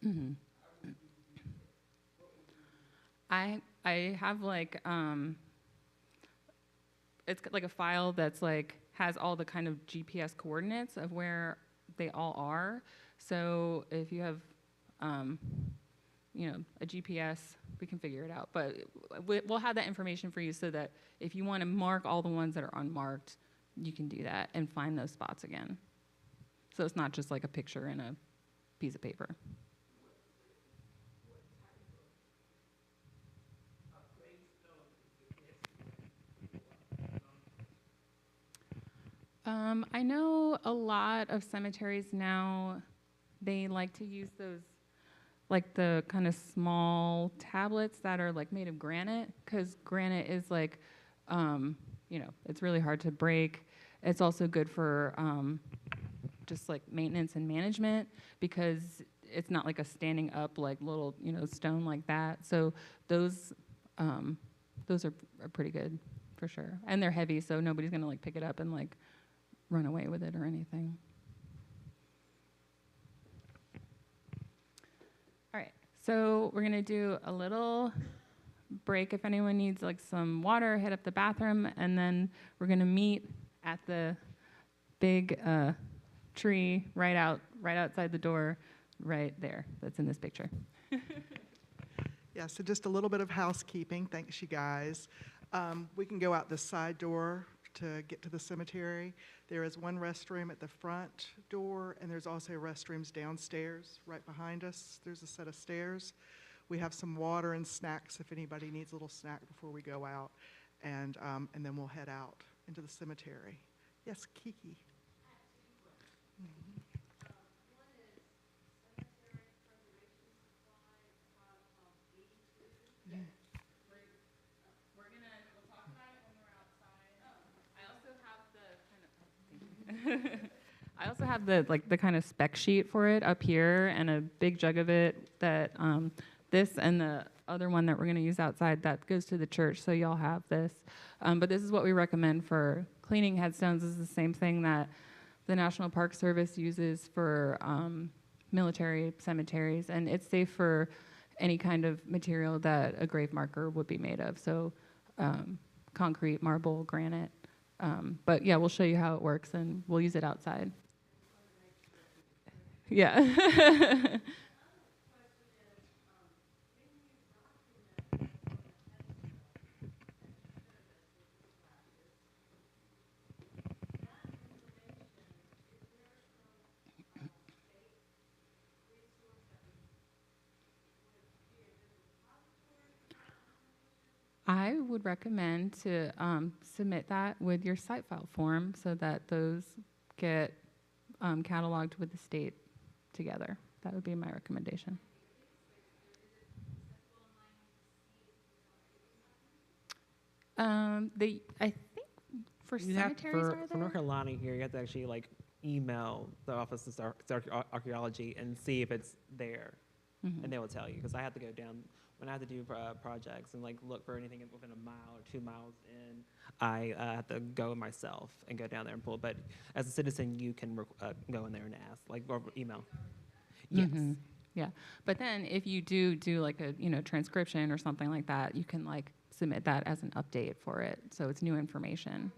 Mm-hmm. I have like it's like a file that's like has all the kind of GPS coordinates of where they all are. So if you have, a GPS, we can figure it out. But we'll have that information for you so that if you want to mark all the ones that are unmarked, you can do that and find those spots again. So it's not just like a picture in a piece of paper. I know a lot of cemeteries now, they like to use those, like the kind of small tablets that are like made of granite, because granite is like, it's really hard to break. It's also good for just like maintenance and management, because it's not like a standing up like little stone like that. So those are pretty good for sure, and they're heavy, so nobody's gonna like pick it up and like run away with it or anything. All right, so we're gonna do a little break. If anyone needs like some water, hit up the bathroom, and then we're gonna meet at the big tree right outside the door, right there. That's in this picture. Yeah, so just a little bit of housekeeping. Thanks, you guys. We can go out the side door to get to the cemetery. There is one restroom at the front door, and there's also restrooms downstairs right behind us. There's a set of stairs. We have some water and snacks if anybody needs a little snack before we go out, and then we'll head out into the cemetery. Yes, Kiki. I also have the kind of spec sheet for it up here, and a big jug of it that this and the other one that we're going to use outside that goes to the church, so y'all have this. But this is what we recommend for cleaning headstones. This is the same thing that the National Park Service uses for military cemeteries, and it's safe for any kind of material that a grave marker would be made of. So concrete, marble, granite. But yeah, we'll show you how it works, and we'll use it outside. Yeah. I would recommend to submit that with your site file form so that those get cataloged with the state together. That would be my recommendation. I think for cemeteries for North Carolina here, you have to actually like email the Office of Archaeology and see if it's there, and they will tell you. Because I have to go down when I have to do projects and like look for anything within a mile or 2 miles in. I have to go myself and go down there and pull. But as a citizen, you can go in there and ask, like, or email. Yes. Yeah, but then if you do like a transcription or something like that, you can like submit that as an update for it, so it's new information.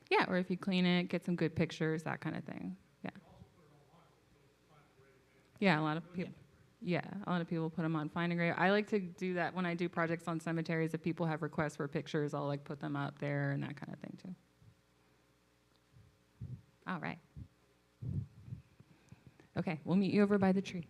Yeah, or if you clean it, get some good pictures, that kind of thing. Yeah. Yeah, a lot of people. Yeah, a lot of people put them on Find a Grave. I like to do that when I do projects on cemeteries. If people have requests for pictures, I'll like put them up there and that kind of thing too. All right. Okay, we'll meet you over by the tree.